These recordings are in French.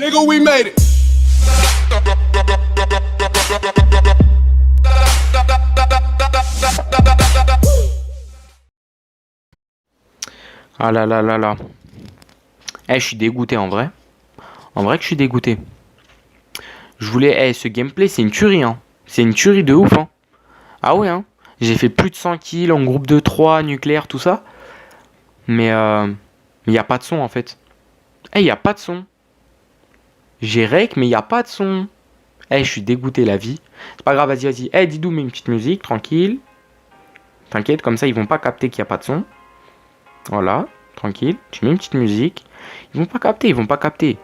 Nigga, we made it. Ah là là là là. Je suis dégoûté en vrai. En vrai que je suis dégoûté. Je voulais... ce gameplay, c'est une tuerie, hein. C'est une tuerie de ouf, hein. Ah ouais, hein. J'ai fait plus de 100 kills en groupe de 3, nucléaire, tout ça. Mais il n'y a pas de son, en fait. Il n'y a pas de son. J'ai rec, mais il n'y a pas de son. Je suis dégoûté, la vie. C'est pas grave, vas-y, vas-y. Didou, mets une petite musique, tranquille. T'inquiète, comme ça, ils vont pas capter qu'il n'y a pas de son. Voilà, tranquille. Tu mets une petite musique. Ils vont pas capter.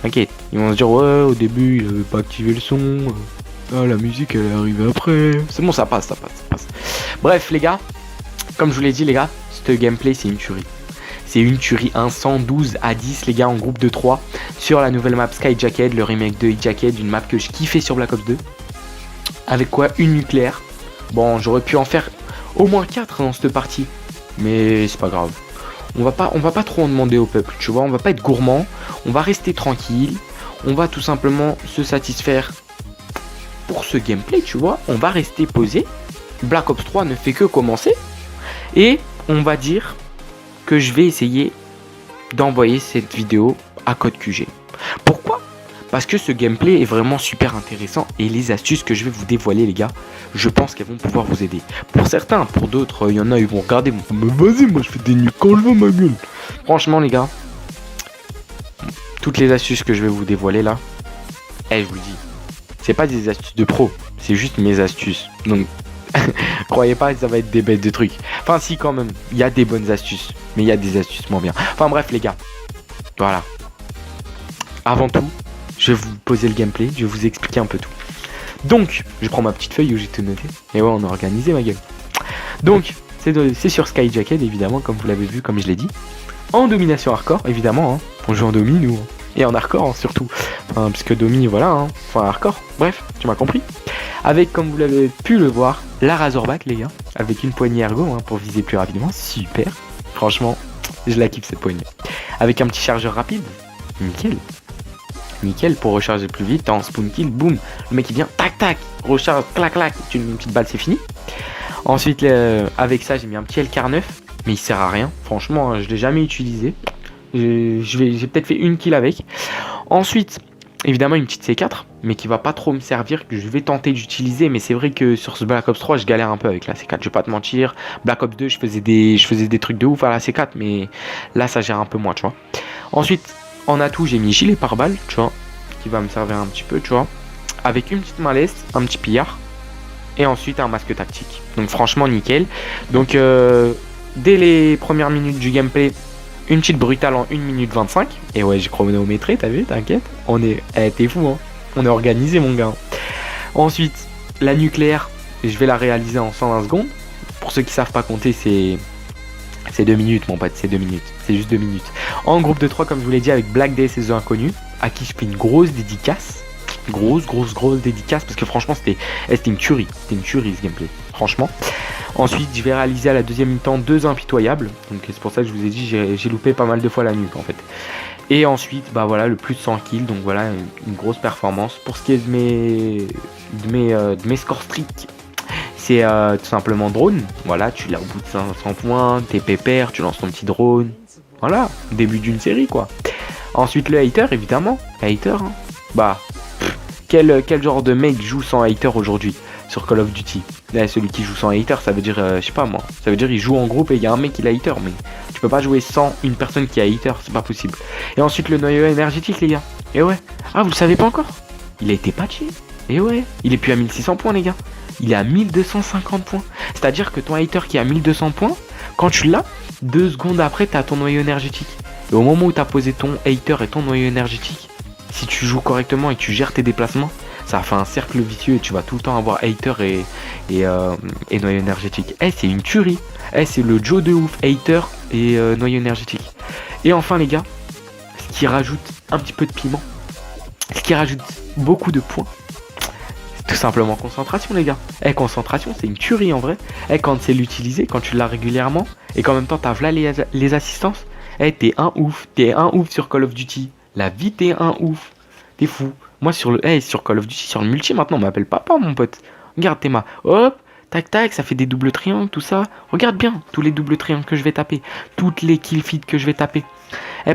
T'inquiète, ils vont se dire, ouais, au début, il avait pas activé le son. Ah, la musique, elle est arrivée après. C'est bon, ça passe. Bref, les gars, comme je vous l'ai dit, les gars, ce gameplay, c'est une tuerie. C'est une tuerie, un 112 à 10, les gars, en groupe de 3. Sur la nouvelle map Skyjacket, le remake de Jacket, une map que je kiffais sur Black Ops 2. Avec quoi? Une nucléaire. Bon, j'aurais pu en faire au moins 4 dans cette partie. Mais c'est pas grave. On va pas trop en demander au peuple, tu vois. On va pas être gourmand. On va rester tranquille. On va tout simplement se satisfaire pour ce gameplay, tu vois. On va rester posé. Black Ops 3 ne fait que commencer. Et on va dire que je vais essayer d'envoyer cette vidéo à Code QG. Pourquoi? Parce que ce gameplay est vraiment super intéressant et les astuces que je vais vous dévoiler, les gars, je pense qu'elles vont pouvoir vous aider. Pour certains, pour d'autres, il y en a, ils vont regarder, mais vas-y, moi je fais des nuits quand je veux, ma gueule. Franchement, les gars, toutes les astuces que je vais vous dévoiler là, je vous le dis, c'est pas des astuces de pro, c'est juste mes astuces. Donc, croyez pas que ça va être des bêtes de trucs. Enfin, si, quand même, il y a des bonnes astuces, mais il y a des astuces moins bien. Enfin, bref, les gars, voilà. Avant tout, je vais vous poser le gameplay, je vais vous expliquer un peu tout. Donc, je prends ma petite feuille où j'ai tout noté. Et ouais, on a organisé, ma gueule. Donc, c'est sur Skyjacket, évidemment, comme vous l'avez vu, comme je l'ai dit. En domination hardcore, évidemment. Hein. On joue en domi, nous. Hein. Et en hardcore, hein, surtout. Enfin, parce que domi, voilà. Hein. Enfin, hardcore. Bref, tu m'as compris. Avec, comme vous l'avez pu le voir, la Razorback, les gars. Avec une poignée ergo, hein, pour viser plus rapidement. Super. Franchement, je la kiffe, cette poignée. Avec un petit chargeur rapide. Nickel pour recharger plus vite, t'es en spawn kill, boum, le mec il vient, tac tac, recharge, clac clac, une petite balle c'est fini. Ensuite avec ça j'ai mis un petit LK9, mais il sert à rien, franchement je l'ai jamais utilisé, j'ai peut-être fait une kill avec. Ensuite évidemment une petite C4, mais qui va pas trop me servir, que je vais tenter d'utiliser, mais c'est vrai que sur ce Black Ops 3 je galère un peu avec la C4, je vais pas te mentir. Black Ops 2 je faisais des trucs de ouf à la C4, mais là ça gère un peu moins, tu vois. Ensuite en atout, j'ai mis gilet pare-balles, tu vois, qui va me servir un petit peu, tu vois, avec une petite malaise, un petit pillard, et ensuite un masque tactique. Donc franchement, nickel. Donc dès les premières minutes du gameplay, une petite brutale en 1 minute 25. Et ouais, j'ai chronométré, t'as vu, t'inquiète. On est... t'es fou, hein. On est organisé, mon gars. Ensuite, la nucléaire, je vais la réaliser en 120 secondes. Pour ceux qui savent pas compter, c'est 2 minutes, mon pote, c'est 2 minutes. C'est juste 2 minutes. En groupe de 3, comme je vous l'ai dit, avec Black Death et The Inconnu, à qui je fais une grosse dédicace. Grosse dédicace, parce que franchement, c'était une tuerie. C'était une tuerie, ce gameplay. Franchement. Ensuite, je vais réaliser à la deuxième mi-temps 2 impitoyables. Donc, c'est pour ça que je vous ai dit, j'ai loupé pas mal de fois la nuque, en fait. Et ensuite, bah voilà, le plus de 100 kills. Donc, voilà, une grosse performance. Pour ce qui est de mes scores streak, c'est tout simplement drone. Voilà, tu l'as au bout de 500 points, t'es pépère, tu lances ton petit drone. Voilà, début d'une série, quoi. Ensuite, le hater, évidemment. Hater, hein. Bah, quel genre de mec joue sans hater aujourd'hui sur Call of Duty? Là, celui qui joue sans hater, ça veut dire, je sais pas moi, ça veut dire il joue en groupe et il y a un mec qui l'a hater, mais tu peux pas jouer sans une personne qui a hater, c'est pas possible. Et ensuite, le noyau énergétique, les gars. Et ouais, ah, vous le savez pas encore? Il a été patché. Et ouais, il est plus à 1600 points, les gars. Il est à 1250 points. C'est-à-dire que ton hater qui a 1200 points, quand tu l'as, 2 secondes après, t'as ton noyau énergétique. Et au moment où t'as posé ton hater et ton noyau énergétique, si tu joues correctement et que tu gères tes déplacements, ça fait un cercle vicieux et tu vas tout le temps avoir hater et noyau énergétique. C'est une tuerie. C'est le Joe de ouf, hater et noyau énergétique. Et enfin, les gars, ce qui rajoute un petit peu de piment, ce qui rajoute beaucoup de points, tout simplement concentration, les gars. Concentration, c'est une tuerie en vrai. Quand c'est l'utiliser, quand tu l'as régulièrement et qu'en même temps t'as là les assistances, t'es un ouf sur Call of Duty. La vie, t'es un ouf. T'es fou. Moi, sur Call of Duty, sur le multi, maintenant, on m'appelle papa, mon pote. Regarde, Théma. Hop, tac, tac, ça fait des doubles triangles, tout ça. Regarde bien tous les doubles triangles que je vais taper. Toutes les kill feeds que je vais taper.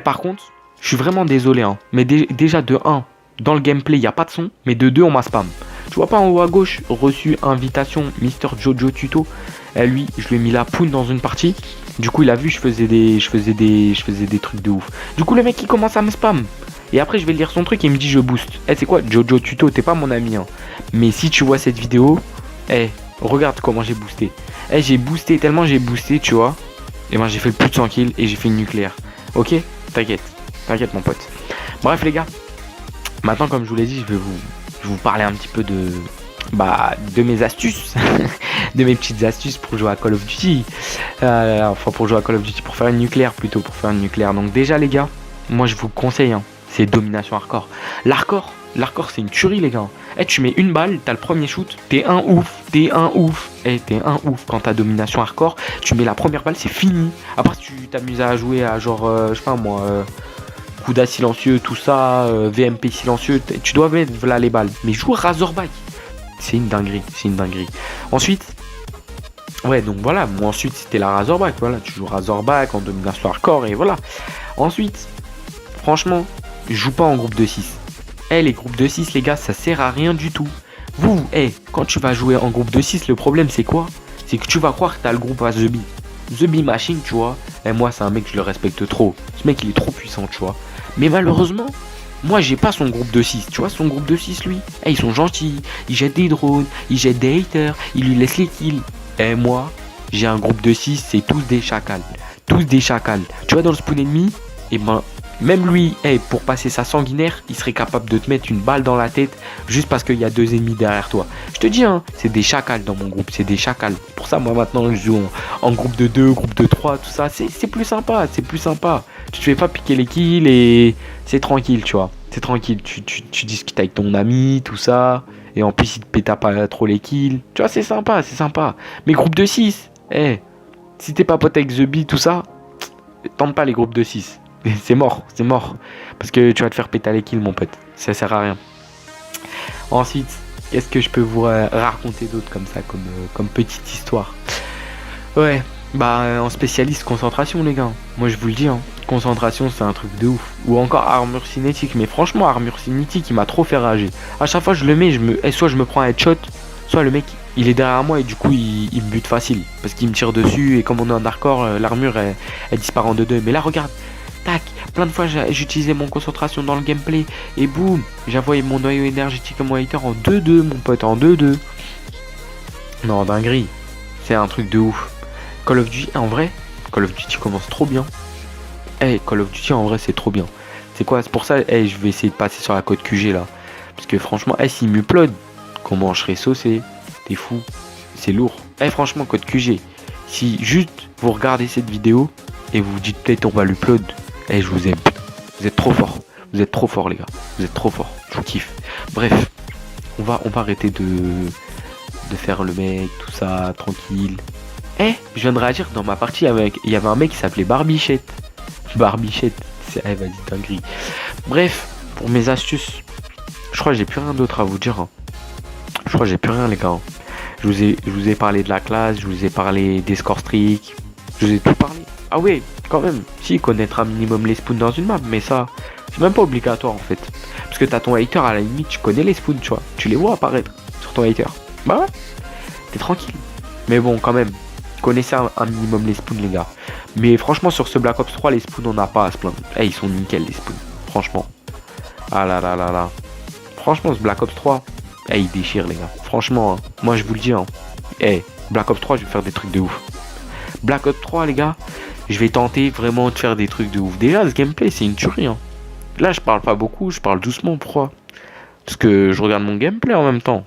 Par contre, je suis vraiment désolé, hein. Mais déjà, de 1, dans le gameplay, il n'y a pas de son. Mais de 2, on m'a spam. Tu vois pas en haut à gauche, reçu invitation, Mister Jojo Tuto. Lui, je lui ai mis la poune dans une partie. Du coup, il a vu, je faisais des trucs de ouf. Du coup, le mec, il commence à me spam. Et après, je vais lire son truc et il me dit, je booste. C'est quoi, Jojo Tuto, t'es pas mon ami, hein. Mais si tu vois cette vidéo, regarde comment j'ai boosté. J'ai boosté, tellement j'ai boosté, tu vois. Et ben, j'ai fait le plus de 100 kills et j'ai fait le nucléaire. Ok, t'inquiète, mon pote. Bref, les gars. Maintenant, comme je vous l'ai dit, je vais vous parler un petit peu de mes astuces. De mes petites astuces pour jouer à Call of Duty. Pour jouer à Call of Duty, pour faire une nucléaire plutôt, pour faire une nucléaire. Donc déjà, les gars, moi, je vous conseille, hein, c'est domination hardcore. L'hardcore, c'est une tuerie, les gars. Tu mets une balle, t'as le premier shoot, t'es un ouf. T'es un ouf quand t'as domination hardcore. Tu mets la première balle, c'est fini. Après, si tu t'amuses à jouer à genre, je sais pas moi, Kuda silencieux, tout ça, VMP silencieux, tu dois mettre là les balles. Mais joue Razorback, c'est une dinguerie. Ensuite, donc voilà, moi ensuite c'était la Razorback, voilà, tu joues Razorback en domination hardcore et voilà. Ensuite, franchement, je joue pas en groupe de 6. Les groupes de 6, les gars, ça sert à rien du tout. Vous, quand tu vas jouer en groupe de 6, le problème c'est quoi? C'est que tu vas croire que t'as le groupe à The Bee Machine, tu vois. Moi, c'est un mec, je le respecte trop. Ce mec, il est trop puissant, tu vois. Mais malheureusement, moi, j'ai pas son groupe de 6. Tu vois, son groupe de 6, lui, ils sont gentils. Ils jettent des drones, ils jettent des haters, ils lui laissent les kills. Moi, j'ai un groupe de 6, c'est tous des chacals. Tu vois, dans le spawn ennemi, même lui, pour passer sa sanguinaire, il serait capable de te mettre une balle dans la tête juste parce qu'il y a 2 ennemis derrière toi. Je te dis, hein, c'est des chacals dans mon groupe, c'est des chacals. Pour ça, moi maintenant, je joue en groupe de 2, groupe de 3, tout ça. C'est plus sympa, Tu te fais pas piquer les kills et c'est tranquille, tu vois. C'est tranquille, tu discutes avec ton ami, tout ça. Et en plus, il te péta pas trop les kills. Tu vois, c'est sympa. Mais groupe de 6, si t'es pas pote avec The Bee, tout ça, tente pas les groupes de 6. C'est mort. Parce que tu vas te faire péter les kills, mon pote. Ça sert à rien. Ensuite, qu'est-ce que je peux vous raconter d'autre comme ça, comme petite histoire? En spécialiste concentration, les gars. Moi, je vous le dis, hein. Concentration, c'est un truc de ouf. Ou encore armure cinétique. Mais franchement, armure cinétique, il m'a trop fait rager. À chaque fois, je le mets, soit je me prends un headshot, soit le mec, il est derrière moi et du coup, il me bute facile. Parce qu'il me tire dessus et comme on est en hardcore, l'armure, elle disparaît en 2-2. Mais là, regarde. Tac, plein de fois j'utilisais mon concentration dans le gameplay et boum, j'envoyais mon noyau énergétique à mon hater en 2-2, mon pote, en 2-2. Non, dinguerie, c'est un truc de ouf. Call of Duty, en vrai, Call of Duty commence trop bien. Call of Duty, en vrai, c'est trop bien. C'est quoi? C'est pour ça, je vais essayer de passer sur la code QG là. Parce que franchement, s'il m'upload, comment je serais saucé? T'es fou, c'est lourd. Franchement, code QG. Si juste vous regardez cette vidéo et vous vous dites peut-être on va l'upload. Je vous aime. Vous êtes trop forts. Les gars. Vous êtes trop forts. Je vous kiffe. Bref, on va arrêter de faire le mec, tout ça, tranquille. Je viens de réagir dans ma partie avec. Il y avait un mec qui s'appelait Barbichette. Vas-y, dinguerie. Bref, pour mes astuces, je crois que j'ai plus rien d'autre à vous dire. Hein. Je crois que j'ai plus rien, les gars. Je vous ai parlé de la classe, je vous ai parlé des score streaks, je vous ai tout parlé. Ah ouais, quand même. Si, connaître un minimum les spawns dans une map, mais ça, c'est même pas obligatoire en fait. Parce que t'as ton hater à la limite, tu connais les spawns, tu vois. Tu les vois apparaître sur ton hater. Bah ouais, t'es tranquille. Mais bon, quand même, connaissez un minimum les spawns, les gars. Mais franchement, sur ce Black Ops 3, les spawns, on n'a pas à se plaindre. Ils sont nickel, les spawns. Franchement. Ah là là là là. Franchement, ce Black Ops 3, il déchire, les gars. Franchement, hein. Moi, je vous le dis, hein. Black Ops 3, je vais faire des trucs de ouf. Black Ops 3, les gars, je vais tenter vraiment de faire des trucs de ouf. Déjà, ce gameplay, c'est une tuerie. Hein. Là, je parle pas beaucoup, je parle doucement. Pourquoi? Parce que je regarde mon gameplay en même temps.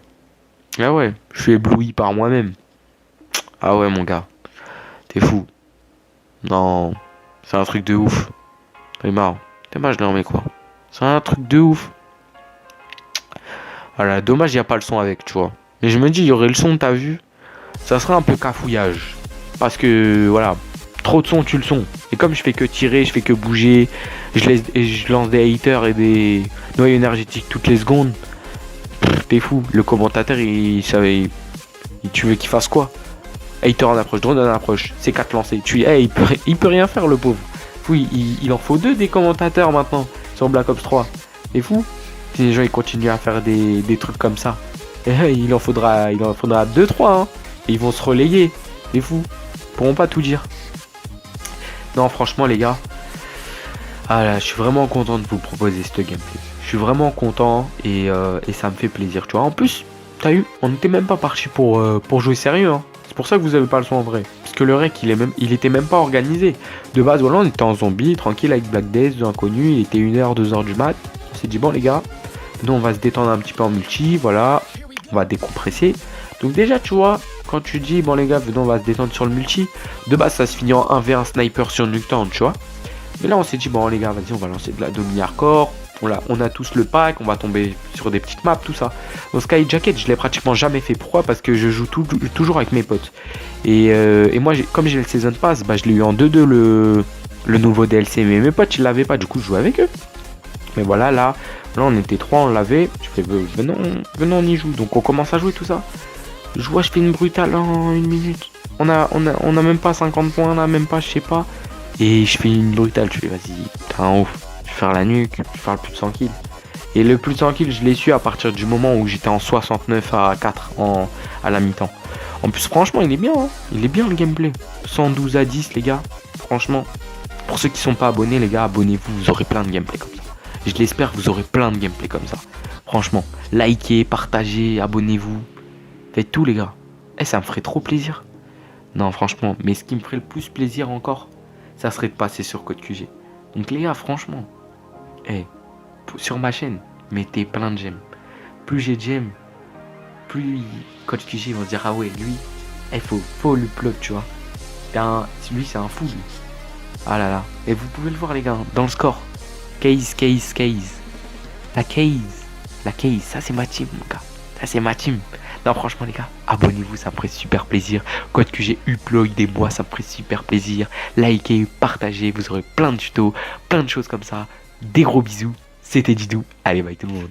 Ah ouais, je suis ébloui par moi-même. Ah ouais, mon gars. T'es fou. Non, c'est un truc de ouf. T'es marre, je l'en mets quoi. C'est un truc de ouf. Voilà, dommage, il n'y a pas le son avec, tu vois. Mais je me dis, il y aurait le son, t'as vu? Ça serait un peu cafouillage. Parce que, voilà, trop de son, tue le son. Et comme je fais que tirer, je fais que bouger, je lance des haters et des... noyau énergétique toutes les secondes. T'es fou. Le commentateur, il savait. Tu veux qu'il fasse quoi? Hater en approche, drone en approche, c'est 4 lancés. Il peut rien faire, le pauvre. Fou, il en faut 2 des commentateurs maintenant sur Black Ops 3. C'est fou. Si les gens ils continuent à faire des trucs comme ça, il en faudra 2-3. Hein. Et ils vont se relayer. C'est fou. Ils pourront pas tout dire. Non, franchement, les gars. Ah là, je suis vraiment content de vous proposer ce gameplay. Je suis vraiment content et ça me fait plaisir. Tu vois, en plus, t'as eu, on n'était même pas parti pour jouer sérieux. Hein. C'est pour ça que vous avez pas le son en vrai. Parce que le rec, il était même pas organisé. De base, voilà, on était en zombie, tranquille avec Black Death, 2 inconnus. Il était 1h, 2h du mat. On s'est dit, bon, les gars, nous, on va se détendre un petit peu en multi. Voilà, on va décompresser. Donc, déjà, tu vois, quand tu dis, bon, les gars, venons, on va se détendre sur le multi. De base, ça se finit en 1v1 sniper sur Nuketown, tu vois. Mais là, on s'est dit, bon, les gars, vas-y, on va lancer de la domi hardcore. On a tous le pack, on va tomber sur des petites maps, tout ça. Donc Sky Jacket, je l'ai pratiquement jamais fait. Pourquoi? Parce que je joue toujours avec mes potes. Et moi, comme j'ai le Season Pass, bah, je l'ai eu en 2-2 le nouveau DLC. Mais mes potes, ils l'avaient pas, du coup, je jouais avec eux. Mais voilà, là on était 3, on l'avait. Je fais, venons, on y joue. Donc on commence à jouer tout ça. Je vois, je fais une brutale en 1 minute. On a même pas 50 points, là, même pas, je sais pas. Et je fais une brutale, je fais, vas-y, t'es un ouf. Je vais faire la nuque, je vais faire le plus de 100 kills. Et le plus de 100 kills, je l'ai su à partir du moment où j'étais en 69 à 4 à la mi-temps. En plus, franchement, il est bien, hein. Il est bien le gameplay. 112 à 10, les gars. Franchement, pour ceux qui sont pas abonnés, les gars, abonnez-vous, vous aurez plein de gameplay comme ça. Je l'espère, vous aurez plein de gameplay comme ça. Franchement, likez, partagez, abonnez-vous. Faites tout, les gars. Ça me ferait trop plaisir. Non, franchement, mais ce qui me ferait le plus plaisir encore, ça serait de passer sur Code QG. Donc les gars, franchement, sur ma chaîne, mettez plein de j'aime. Plus j'ai de j'aime, plus Code QG vont se dire, ah ouais, lui, faut le plug, tu vois. Lui, c'est un fou, lui. Ah là là. Et vous pouvez le voir, les gars, dans le score. Case. La case, ça c'est ma team, mon gars. Ça c'est ma team. Non, franchement, les gars, abonnez-vous, ça me ferait super plaisir. Code QG upload des mois, ça me ferait super plaisir. Likez, partagez, vous aurez plein de tutos, plein de choses comme ça. Des gros bisous. C'était Didou. Allez, bye tout le monde.